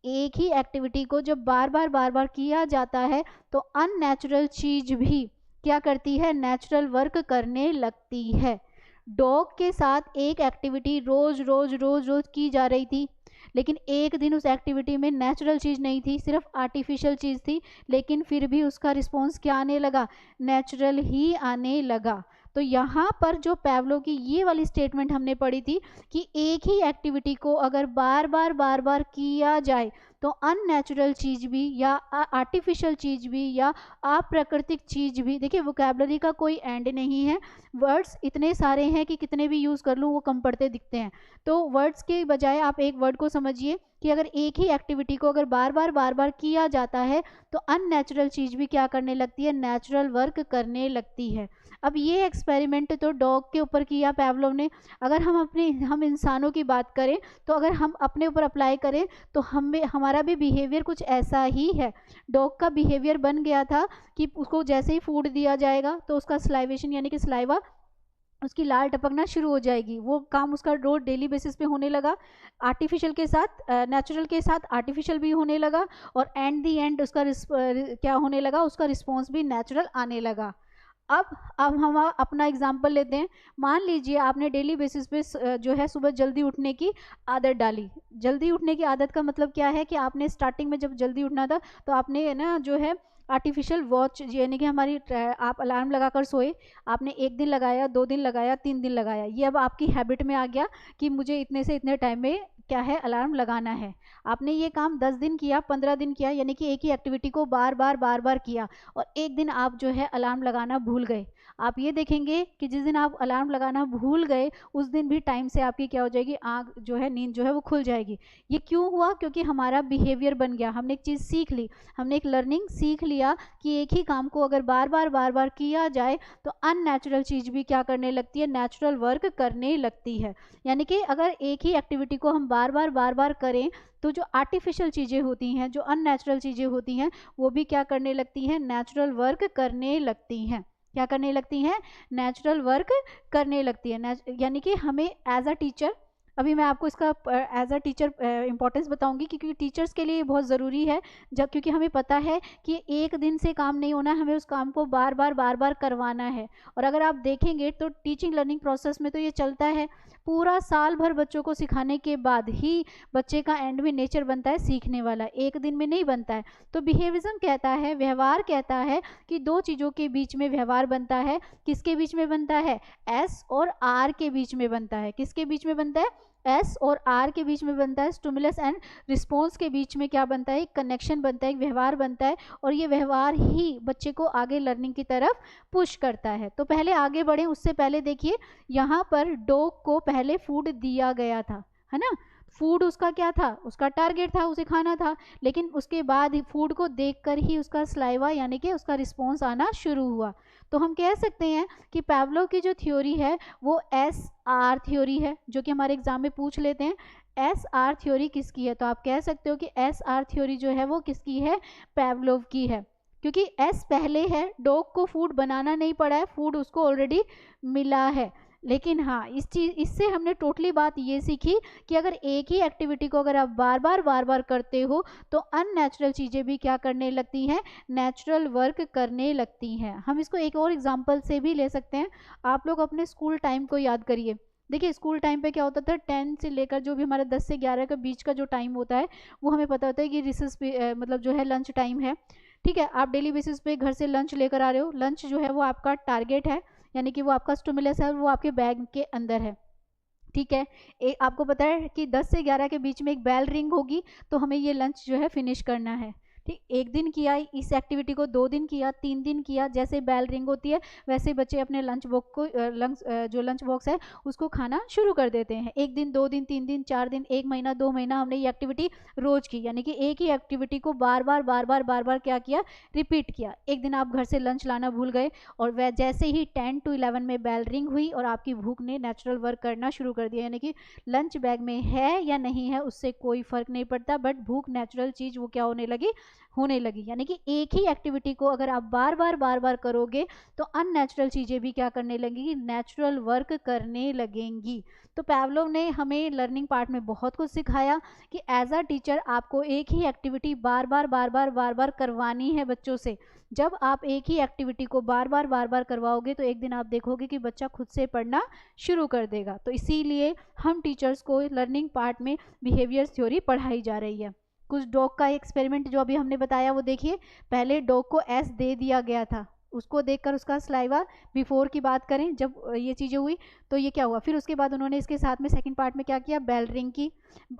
Speaker 1: एक ही एक्टिविटी को जब बार बार किया जाता है तो अननेचुरल चीज भी क्या करती है, नेचुरल वर्क करने लगती है। डॉग के साथ एक एक्टिविटी रोज रोज रोज रोज की जा रही थी, लेकिन एक दिन उस एक्टिविटी में नेचुरल चीज़ नहीं थी, सिर्फ आर्टिफिशियल चीज़ थी, लेकिन फिर भी उसका रिस्पॉन्स क्या आने लगा, नेचुरल ही आने लगा। तो यहाँ पर जो पैवलो की ये वाली स्टेटमेंट हमने पढ़ी थी कि एक ही एक्टिविटी को अगर बार बार किया जाए तो अननेचुरल चीज़ भी या आर्टिफिशियल चीज़ भी या अप्राकृतिक चीज़ भी, देखिए वोकैबुलरी का कोई एंड नहीं है, वर्ड्स इतने सारे हैं कि कितने भी यूज़ कर लूँ वो कम पड़ते दिखते हैं। तो वर्ड्स के बजाय आप एक वर्ड को समझिए कि अगर एक ही एक्टिविटी को अगर बार बार किया जाता है तो अननेचुरल चीज़ भी क्या करने लगती है, नेचुरल वर्क करने लगती है। अब ये एक्सपेरिमेंट तो डॉग के ऊपर किया पैवलोव ने, अगर हम इंसानों की बात करें तो अगर हम अपने ऊपर अप्लाई करें तो हमारा भी बिहेवियर कुछ ऐसा ही है। डॉग का बिहेवियर बन गया था कि उसको जैसे ही फूड दिया जाएगा तो उसका स्लाइवेशन यानी कि स्लाइवा, उसकी लाल टपकना शुरू हो जाएगी, वो काम उसका रोज डेली बेसिस पे होने लगा, आर्टिफिशियल के साथ नेचुरल के साथ आर्टिफिशियल भी होने लगा, और एंड दी एंड उसका क्या होने लगा, उसका रिस्पॉन्स भी नेचुरल आने लगा। अब हम अपना एग्जाम्पल लेते हैं। मान लीजिए आपने डेली बेसिस पे जो है सुबह जल्दी उठने की आदत डाली। जल्दी उठने की आदत का मतलब क्या है कि आपने स्टार्टिंग में जब जल्दी उठना था तो आपने ना जो है आर्टिफिशियल वॉच यानी कि हमारी आप अलार्म लगाकर सोए, आपने 1 दिन लगाया, 2 दिन लगाया, 3 दिन लगाया, ये अब आपकी हैबिट में आ गया कि मुझे इतने से इतने टाइम में क्या है, अलार्म लगाना है। आपने ये काम 10 दिन किया, 15 दिन किया, यानी कि एक ही एक्टिविटी को बार बार किया, और एक दिन आप जो है अलार्म लगाना भूल गए। आप ये देखेंगे कि जिस दिन आप अलार्म लगाना भूल गए उस दिन भी टाइम से आपकी क्या हो जाएगी, आँख जो है, नींद जो है वो खुल जाएगी। ये क्यों हुआ, क्योंकि हमारा बिहेवियर बन गया, हमने एक चीज़ सीख ली, हमने एक लर्निंग सीख लिया कि एक ही काम को अगर बार बार किया जाए तो अननेचुरल चीज़ भी क्या करने लगती है, नेचुरल वर्क करने लगती है। यानी कि अगर एक ही एक्टिविटी को हम बार बार करें तो जो आर्टिफिशियल चीज़ें होती हैं, जो अननेचुरल चीज़ें होती हैं, वो भी क्या करने लगती हैं, नेचुरल वर्क करने लगती हैं। क्या करने लगती हैं, नेचुरल वर्क करने लगती है। यानी कि हमें एज अ टीचर, अभी मैं आपको इसका एज अ टीचर इम्पोर्टेंस बताऊंगी क्योंकि टीचर्स के लिए बहुत ज़रूरी है, जब क्योंकि हमें पता है कि एक दिन से काम नहीं होना, हमें उस काम को बार बार करवाना है। और अगर आप देखेंगे तो टीचिंग लर्निंग प्रोसेस में तो ये चलता है, पूरा साल भर बच्चों को सिखाने के बाद ही बच्चे का एंड में नेचर बनता है सीखने वाला, एक दिन में नहीं बनता है। तो बिहेवियरिज्म कहता है, व्यवहार कहता है कि 2 चीज़ों के बीच में व्यवहार बनता है। किसके बीच में बनता है, एस और आर के बीच में बनता है। किसके बीच में बनता है, एस और आर के बीच में बनता है। स्टिमुलस एंड रिस्पॉन्स के बीच में क्या बनता है, एक कनेक्शन बनता है, एक व्यवहार बनता है, और ये व्यवहार ही बच्चे को आगे लर्निंग की तरफ पुश करता है। तो पहले आगे बढ़े उससे पहले देखिए यहाँ पर डॉग को पहले फूड दिया गया था, है ना, फूड उसका क्या था, उसका टारगेट था, उसे खाना था, लेकिन उसके बाद फूड को देखकर ही उसका स्लाइवा यानी कि उसका रिस्पॉन्स आना शुरू हुआ। तो हम कह सकते हैं कि पैवलोव की जो थ्योरी है वो एस आर थ्योरी है, जो कि हमारे एग्जाम में पूछ लेते हैं एस आर थ्योरी किसकी है, तो आप कह सकते हो कि एस आर थ्योरी जो है वो किसकी है, पैवलोव की है, क्योंकि एस पहले है, डॉग को फूड बनाना नहीं पड़ा है, फूड उसको ऑलरेडी मिला है। लेकिन हाँ, इससे हमने टोटली बात ये सीखी कि अगर एक ही एक्टिविटी को अगर आप बार बार करते हो तो अननेचुरल चीज़ें भी क्या करने लगती हैं, नेचुरल वर्क करने लगती हैं। हम इसको एक और एग्जांपल से भी ले सकते हैं। आप लोग अपने स्कूल टाइम को याद करिए। देखिए स्कूल टाइम पे क्या होता था, 10 से लेकर जो भी हमारा 10 से 11 के बीच का जो टाइम होता है वो हमें पता होता है कि रिसेस मतलब जो है लंच टाइम है, ठीक है। आप डेली बेसिस पे घर से लंच लेकर आ रहे हो, लंच जो है वो आपका टारगेट है, यानी कि वो आपका स्टिमुलस है, वो आपके बैग के अंदर है। ठीक है। आपको पता है कि 10 से 11 के बीच में एक बेल रिंग होगी, तो हमें ये लंच जो है फिनिश करना है। ठीक, एक दिन किया इस एक्टिविटी को, 2 दिन किया, 3 दिन किया, जैसे बेल रिंग होती है वैसे बच्चे अपने लंच बॉक्स को जो लंच बॉक्स है उसको खाना शुरू कर देते हैं। 1 दिन, 2 दिन, 3 दिन, 4 दिन, 1 महीना, 2 महीना हमने ये एक्टिविटी रोज की, यानी कि एक ही एक्टिविटी को बार बार क्या किया, रिपीट किया। एक दिन आप घर से लंच लाना भूल गए और वह जैसे ही 10 to 11 में बेल रिंग हुई और आपकी भूख ने नेचुरल वर्क करना शुरू कर दिया, यानी कि लंच बैग में है या नहीं है उससे कोई फर्क नहीं पड़ता, बट भूख नेचुरल चीज वो क्या होने लगी। यानी कि एक ही एक्टिविटी को अगर आप बार बार करोगे तो अननेचुरल चीजें भी क्या करने लगेंगी, नेचुरल वर्क करने लगेंगी। तो पैवलोव ने हमें लर्निंग पार्ट में बहुत कुछ सिखाया कि एज अ टीचर आपको एक ही एक्टिविटी बार बार करवानी है बच्चों से। जब आप एक ही एक्टिविटी को बार बार करवाओगे तो एक दिन आप देखोगे कि बच्चा खुद से पढ़ना शुरू कर देगा। तो इसीलिए हम टीचर्स को लर्निंग पार्ट में बिहेवियर थ्योरी पढ़ाई जा रही है। कुछ डॉग का एक्सपेरिमेंट जो अभी हमने बताया वो देखिए, पहले डॉग को एस दे दिया गया था, उसको देखकर उसका स्लाइवा, बिफोर की बात करें जब ये चीज़ें हुई तो ये क्या हुआ, फिर उसके बाद उन्होंने इसके साथ में सेकंड पार्ट में क्या किया, बेल रिंग की,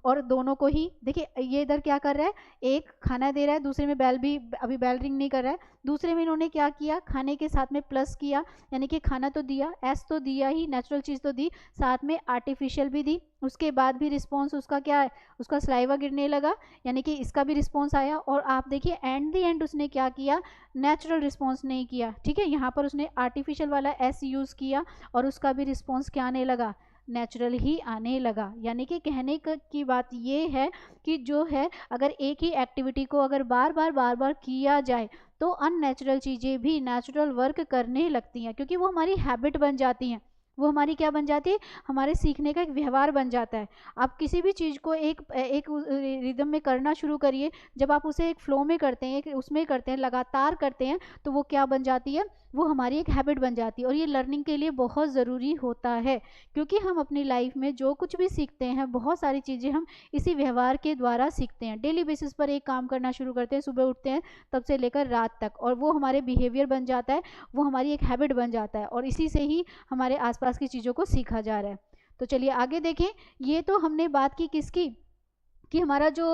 Speaker 1: और दोनों को ही देखिए ये इधर क्या कर रहा है, एक खाना दे रहा है, दूसरे में बेल भी अभी बेल रिंग नहीं कर रहा है, दूसरे में इन्होंने क्या किया, खाने के साथ में प्लस किया, यानी कि खाना तो दिया, एस तो दिया ही, नेचुरल चीज़ तो दी, साथ में आर्टिफिशियल भी दी, उसके बाद भी रिस्पॉन्स उसका क्या है, उसका स्लाइवा गिरने लगा, यानी कि इसका भी रिस्पॉन्स आया, और आप देखिए एंड दी एंड उसने क्या किया, नेचुरल रिस्पॉन्स नहीं किया। ठीक है, यहाँ पर उसने आर्टिफिशियल वाला एस यूज़ किया और उसका भी रिस्पॉन्स क्या आने लगा, नेचुरल ही आने लगा। यानी कि कहने की बात ये है कि जो है अगर एक ही एक्टिविटी को अगर बार बार किया जाए तो अननेचुरल चीज़ें भी नेचुरल वर्क करने लगती हैं, क्योंकि वो हमारी हैबिट बन जाती हैं, वो हमारी क्या बन जाती है, हमारे सीखने का एक व्यवहार बन जाता है। आप किसी भी चीज़ को एक रिदम में करना शुरू करिए, जब आप उसे एक फ्लो में करते हैं, एक उसमें करते हैं, लगातार करते हैं, तो वो क्या बन जाती है, वो हमारी एक हैबिट बन जाती है। और ये लर्निंग के लिए बहुत ज़रूरी होता है, क्योंकि हम अपनी लाइफ में जो कुछ भी सीखते हैं, बहुत सारी चीज़ें हम इसी व्यवहार के द्वारा सीखते हैं। डेली बेसिस पर एक काम करना शुरू करते हैं, सुबह उठते हैं तब से लेकर रात तक, और वो हमारे बिहेवियर बन जाता है, वो हमारी एक हैबिट बन जाता है, और इसी से ही हमारे आसपास की चीज़ों को सीखा जा रहा है। तो चलिए आगे देखें। ये तो हमने बात की किसकी, कि हमारा जो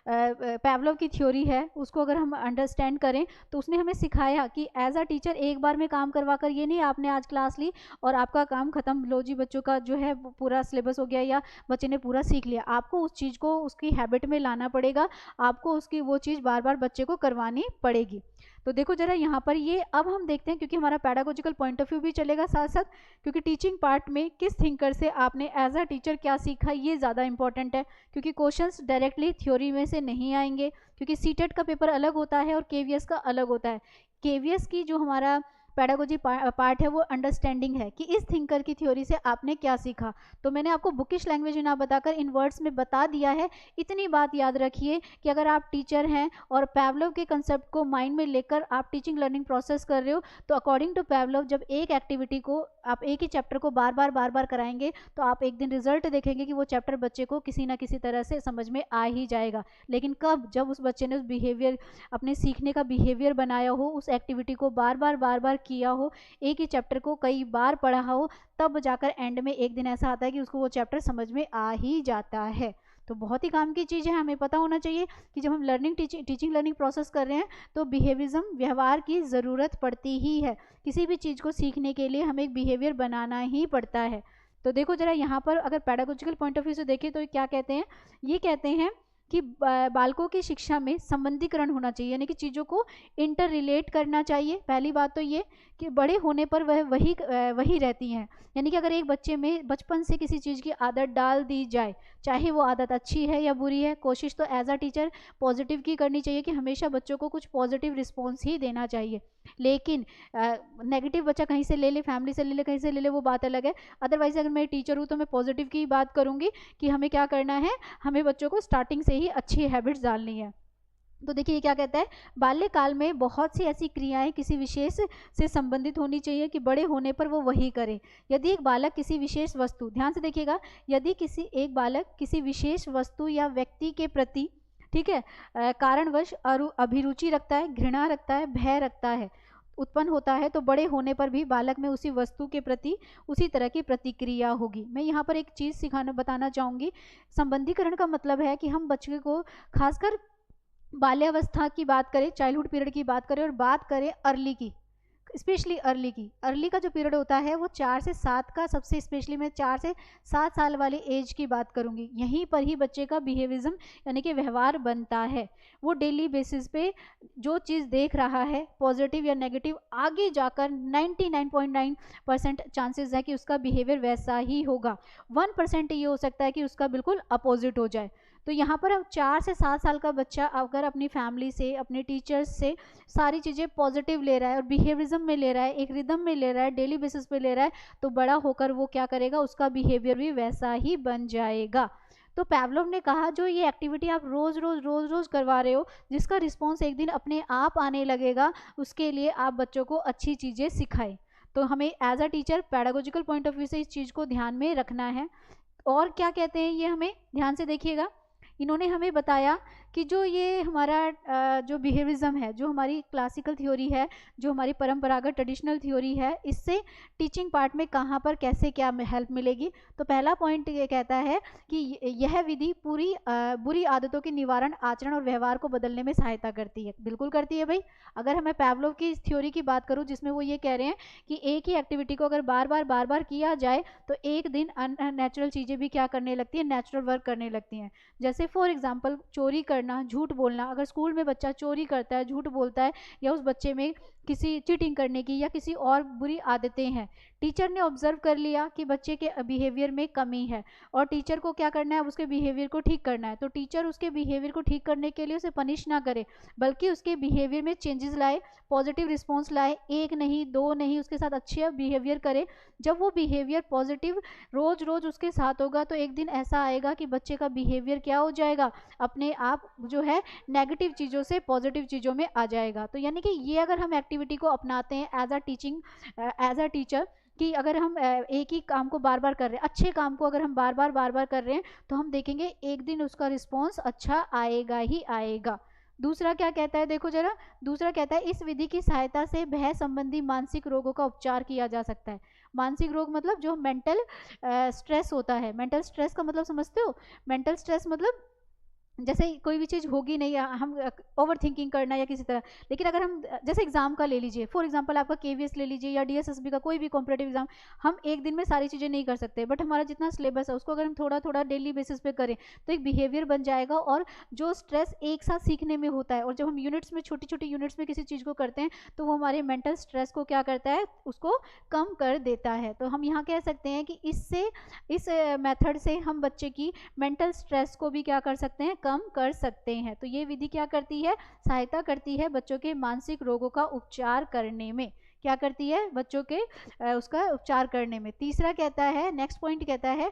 Speaker 1: पैवलोव की थ्योरी है उसको अगर हम अंडरस्टैंड करें तो उसने हमें सिखाया कि एज अ टीचर एक बार में काम करवा कर ये नहीं आपने आज क्लास ली और आपका काम खत्म, लो जी बच्चों का जो है पूरा सिलेबस हो गया या बच्चे ने पूरा सीख लिया। आपको उस चीज़ को उसकी हैबिट में लाना पड़ेगा, आपको उसकी वो चीज़ बार बार बच्चे को करवानी पड़ेगी। तो देखो जरा यहाँ पर ये अब हम देखते हैं, क्योंकि हमारा पैडागोजिकल पॉइंट ऑफ व्यू भी चलेगा साथ साथ, क्योंकि टीचिंग पार्ट में किस थिंकर से आपने एज अ टीचर क्या सीखा ये ज़्यादा इंपॉर्टेंट है, क्योंकि क्वेश्चंस डायरेक्टली थ्योरी में से नहीं आएंगे, क्योंकि सीटेट का पेपर अलग होता है और केवीएस का अलग होता है। केवीएस की जो हमारा पैडागोजी पार्ट है वो अंडरस्टैंडिंग है कि इस थिंकर की थ्योरी से आपने क्या सीखा। तो मैंने आपको बुकिश लैंग्वेज में ना बताकर इन वर्ड्स में बता दिया है। इतनी बात याद रखिए कि अगर आप टीचर हैं और पैवलोव के कंसेप्ट को माइंड में लेकर आप टीचिंग लर्निंग प्रोसेस कर रहे हो, तो अकॉर्डिंग टू पैवलोव जब एक एक्टिविटी को आप एक ही चैप्टर को बार बार कराएंगे तो आप एक दिन रिजल्ट देखेंगे कि वो चैप्टर बच्चे को किसी ना किसी तरह से समझ में आ ही जाएगा। लेकिन कब, जब उस बच्चे ने उस बिहेवियर, अपने सीखने का बिहेवियर बनाया हो, उस एक्टिविटी को बार बार किया हो, एक ही चैप्टर को कई बार पढ़ा हो, तब जाकर एंड में एक दिन ऐसा आता है कि उसको वो चैप्टर समझ में आ ही जाता है। तो बहुत ही काम की चीज़ है, हमें पता होना चाहिए कि जब हम टीचिंग लर्निंग प्रोसेस कर रहे हैं तो बिहेवियरिज्म, व्यवहार की ज़रूरत पड़ती ही है। किसी भी चीज़ को सीखने के लिए हमें एक बिहेवियर बनाना ही पड़ता है। तो देखो जरा यहाँ पर अगर पैडागोजिकल पॉइंट ऑफ व्यू से देखें तो क्या कहते हैं, ये कहते हैं कि बालकों की शिक्षा में संबंधीकरण होना चाहिए, यानी कि चीज़ों को इंटर रिलेट करना चाहिए। पहली बात तो ये कि बड़े होने पर वह वही रहती हैं, यानी कि अगर एक बच्चे में बचपन से किसी चीज़ की आदत डाल दी जाए, चाहे वो आदत अच्छी है या बुरी है, कोशिश तो एज अ टीचर पॉजिटिव की करनी चाहिए कि हमेशा बच्चों को कुछ पॉजिटिव रिस्पॉन्स ही देना चाहिए। लेकिन नेगेटिव बच्चा कहीं से ले ले, फैमिली से ले ले, कहीं से ले ले, वो बात अलग है। अदरवाइज अगर मैं टीचर हूँ तो मैं पॉजिटिव की बात करूँगी कि हमें क्या करना है, हमें बच्चों को स्टार्टिंग से ही अच्छी हैबिट्स डालनी है। तो देखिए ये क्या कहता है, बाल्यकाल में बहुत सी ऐसी क्रियाएं किसी विशेष से संबंधित होनी चाहिए कि बड़े होने पर वो वही करे। यदि एक बालक किसी विशेष वस्तु, ध्यान से देखिएगा, यदि एक बालक किसी विशेष वस्तु या व्यक्ति के प्रति, ठीक है, कारणवश अभिरुचि रखता है, घृणा रखता है, भय रखता है, उत्पन्न होता है तो बड़े होने पर भी बालक में उसी वस्तु के प्रति उसी तरह की प्रतिक्रिया होगी। मैं यहाँ पर एक चीज़ बताना चाहूँगी। संबंधीकरण का मतलब है कि हम बच्चे को खासकर बाल्यावस्था की बात करें, चाइल्डहुड पीरियड की बात करें और बात करें अर्ली की, स्पेशली अर्ली का जो पीरियड होता है वो 4 से 7 का, सबसे स्पेशली मैं 4 से 7 साल वाली एज की बात करूँगी। यहीं पर ही बच्चे का बिहेविज्म यानी कि व्यवहार बनता है। वो डेली बेसिस पे जो चीज़ देख रहा है पॉजिटिव या नेगेटिव, आगे जाकर 99.9% चांसेस है कि उसका बिहेवियर वैसा ही होगा। 1% ये हो सकता है कि उसका बिल्कुल अपोजिट हो जाए। तो यहाँ पर अब 4 से 7 साल का बच्चा अगर अपनी फैमिली से, अपने टीचर्स से सारी चीज़ें पॉजिटिव ले रहा है और बिहेविज्म में ले रहा है, एक रिदम में ले रहा है, डेली बेसिस पे ले रहा है, तो बड़ा होकर वो क्या करेगा, उसका बिहेवियर भी वैसा ही बन जाएगा। तो पैवलोव ने कहा जो ये एक्टिविटी आप रोज़ रोज़ करवा रहे हो, जिसका रिस्पॉन्स एक दिन अपने आप आने लगेगा, उसके लिए आप बच्चों को अच्छी चीज़ें सिखाएं। तो हमें as a teacher pedagogical point of view से इस चीज़ को ध्यान में रखना है। और क्या कहते हैं ये, हमें ध्यान से देखिएगा, इन्होंने हमें बताया कि जो ये हमारा जो बिहेविज्म है, जो हमारी क्लासिकल थ्योरी है, जो हमारी परंपरागत ट्रेडिशनल थ्योरी है, इससे टीचिंग पार्ट में कहाँ पर कैसे क्या हेल्प मिलेगी। तो पहला पॉइंट ये कहता है कि यह विधि पूरी बुरी आदतों के निवारण, आचरण और व्यवहार को बदलने में सहायता करती है। बिल्कुल करती है भाई। अगर हमें पैवलोव की इस थ्योरी की बात करूँ जिसमें वो ये कह रहे हैं कि एक ही एक्टिविटी को अगर बार बार किया जाए तो एक दिन अननेचुरल चीज़ें भी क्या करने लगती है, नेचुरल वर्क करने लगती हैं। जैसे फॉर एग्जाम्पल चोरी करना, झूठ बोलना। अगर स्कूल में बच्चा चोरी करता है, झूठ बोलता है, या उस बच्चे में किसी चीटिंग करने की या किसी और बुरी आदतें हैं, टीचर ने ऑब्जर्व कर लिया कि बच्चे के बिहेवियर में कमी है और टीचर को क्या करना है, उसके बिहेवियर को ठीक करना है। तो टीचर उसके बिहेवियर को ठीक करने के लिए उसे पनिश ना करे, बल्कि उसके बिहेवियर में चेंजेस लाए, पॉजिटिव रिस्पॉन्स लाए, एक नहीं दो नहीं, उसके साथ अच्छे बिहेवियर करे। जब वो बिहेवियर पॉजिटिव रोज उसके साथ होगा तो एक दिन ऐसा आएगा कि बच्चे का बिहेवियर क्या हो जाएगा, अपने आप जो है नेगेटिव चीज़ों से पॉजिटिव चीज़ों में आ जाएगा। तो यानी कि ये अगर हम एक्टिविटी को अपनाते हैं एज अ टीचर, कि अगर हम एक ही काम को बार बार कर रहे हैं, अच्छे काम को अगर हम बार बार कर रहे हैं, तो हम देखेंगे एक दिन उसका रिस्पॉन्स अच्छा आएगा ही आएगा। दूसरा क्या कहता है, देखो जरा, दूसरा कहता है इस विधि की सहायता से भय संबंधी मानसिक रोगों का उपचार किया जा सकता है। मानसिक रोग मतलब जो मेंटल स्ट्रेस होता है। मेंटल स्ट्रेस का मतलब समझते हो? मेंटल स्ट्रेस मतलब जैसे कोई भी चीज़ होगी नहीं, हम ओवर थिंकिंग करना या किसी तरह। लेकिन अगर हम जैसे एग्जाम का ले लीजिए, फॉर एग्जांपल आपका केवीएस ले लीजिए या डीएसएसबी का कोई भी कॉम्पिटेटिव एग्जाम, हम एक दिन में सारी चीज़ें नहीं कर सकते, बट हमारा जितना सिलेबस है उसको अगर हम थोड़ा डेली बेसिस पे करें तो एक बिहेवियर बन जाएगा। और जो स्ट्रेस एक साथ सीखने में होता है, और जब हम यूनिट्स में छोटी यूनिट्स में किसी चीज़ को करते हैं तो वो हमारे मेंटल स्ट्रेस को क्या करता है, उसको कम कर देता है। तो हम यहाँ कह सकते हैं कि इस मेथड से हम बच्चे की मेंटल स्ट्रेस को भी क्या कर सकते हैं, कम कर सकते हैं। तो ये विधि क्या करती है, सहायता करती है बच्चों के मानसिक रोगों का उपचार करने में। क्या करती है, बच्चों के उसका उपचार करने में। तीसरा कहता है, नेक्स्ट पॉइंट कहता है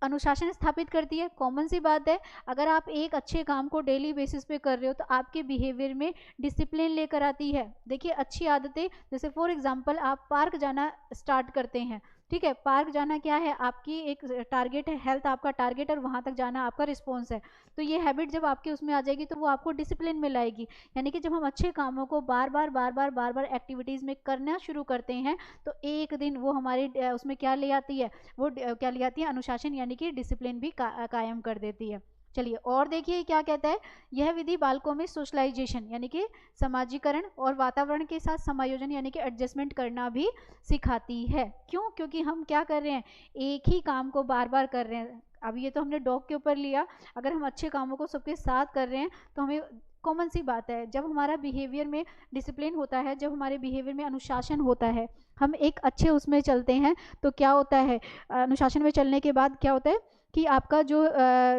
Speaker 1: अनुशासन स्थापित करती है। कॉमन सी बात है, अगर आप एक अच्छे काम को डेली बेसिस पे कर रहे हो तो आपके बिहेवियर में डिसिप्लिन लेकर आती है। देखिए अच्छी आदतें, जैसे फॉर एग्जांपल आप पार्क जाना स्टार्ट करते हैं, ठीक है, पार्क जाना क्या है, आपकी एक टारगेट है, हेल्थ आपका टारगेट है और वहाँ तक जाना आपका रिस्पॉन्स है। तो ये हैबिट जब आपके उसमें आ जाएगी तो वो आपको डिसिप्लिन में लाएगी। यानी कि जब हम अच्छे कामों को बार बार एक्टिविटीज़ में करना शुरू करते हैं तो एक दिन वो हमारे उसमें क्या ले आती है, वो क्या ले आती है, अनुशासन यानी कि डिसिप्लिन भी कायम कर देती है। चलिए और देखिए क्या कहता है, यह विधि बालकों में सोशलाइजेशन यानी कि समाजीकरण और वातावरण के साथ समायोजन यानी कि एडजस्टमेंट करना भी सिखाती है। क्यों? क्योंकि हम क्या कर रहे हैं, एक ही काम को बार बार कर रहे हैं। अब ये तो हमने डॉग के ऊपर लिया, अगर हम अच्छे कामों को सबके साथ कर रहे हैं तो हमें कॉमन सी बात है, जब हमारा बिहेवियर में डिसिप्लिन होता है, जब हमारे बिहेवियर में अनुशासन होता है, हम एक अच्छे उसमें चलते हैं, तो क्या होता है, अनुशासन में चलने के बाद क्या होता है कि आपका जो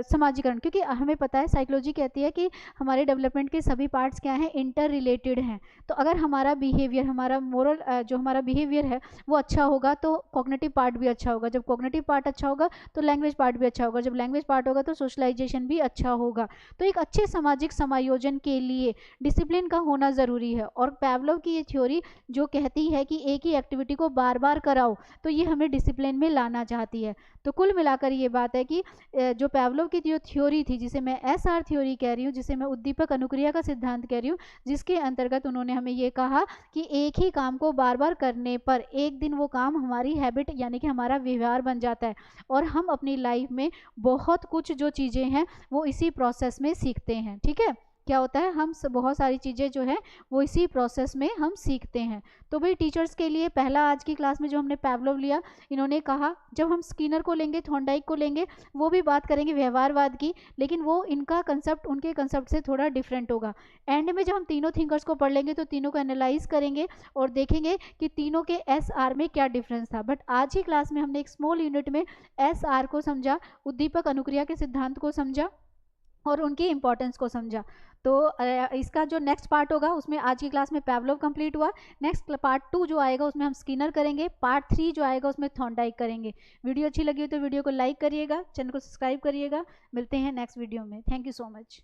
Speaker 1: समाजीकरण, क्योंकि हमें पता है साइकोलॉजी कहती है कि हमारे डेवलपमेंट के सभी पार्ट्स क्या हैं, इंटर रिलेटेड हैं। तो अगर हमारा बिहेवियर, हमारा मोरल जो हमारा बिहेवियर है वो अच्छा होगा तो कॉग्निटिव पार्ट भी अच्छा होगा, जब कॉग्निटिव पार्ट अच्छा होगा तो लैंग्वेज पार्ट भी अच्छा होगा, जब लैंग्वेज पार्ट होगा तो सोशलाइजेशन भी अच्छा होगा। तो एक अच्छे सामाजिक समायोजन के लिए डिसिप्लिन का होना ज़रूरी है। और पैवलोव की ये थ्योरी जो कहती है कि एक ही एक्टिविटी को बार बार कराओ, तो ये हमें डिसिप्लिन में लाना चाहती है। तो कुल मिलाकर ये बात है है कि जो पावलोव की जो थ्योरी थी, जिसे मैं SR थ्योरी कह रही हूँ, जिसे मैं उद्दीपक अनुक्रिया का सिद्धांत कह रही हूँ, जिसके अंतर्गत उन्होंने हमें ये कहा कि एक ही काम को बार बार करने पर एक दिन वो काम हमारी हैबिट यानी कि हमारा व्यवहार बन जाता है और हम अपनी लाइफ में बहुत कुछ जो चीज़ें हैं वो इसी प्रोसेस में सीखते हैं। ठीक है, क्या होता है, हम बहुत सारी चीज़ें जो है वो इसी प्रोसेस में हम सीखते हैं। तो भाई टीचर्स के लिए पहला आज की क्लास में जो हमने पावलोव लिया, इन्होंने कहा जब हम स्किनर को लेंगे, थॉर्नडाइक को लेंगे, वो भी बात करेंगे व्यवहारवाद की, लेकिन वो इनका कंसेप्ट उनके कंसेप्ट से थोड़ा डिफरेंट होगा। एंड में जब हम तीनों थिंकर्स को पढ़ लेंगे तो तीनों को एनालाइज करेंगे और देखेंगे कि तीनों के SR में क्या डिफरेंस था। बट आज की क्लास में हमने एक स्मॉल यूनिट में SR को समझा, उद्दीपक अनुक्रिया के सिद्धांत को समझा और उनकी इंपॉर्टेंस को समझा। तो इसका जो नेक्स्ट पार्ट होगा उसमें आज की क्लास में पावलोव कंप्लीट हुआ। नेक्स्ट पार्ट 2 जो आएगा उसमें हम स्किनर करेंगे। पार्ट 3 जो आएगा उसमें थॉर्नडाइक करेंगे। वीडियो अच्छी लगी हो तो वीडियो को लाइक करिएगा, चैनल को सब्सक्राइब करिएगा। मिलते हैं नेक्स्ट वीडियो में। Thank you so much.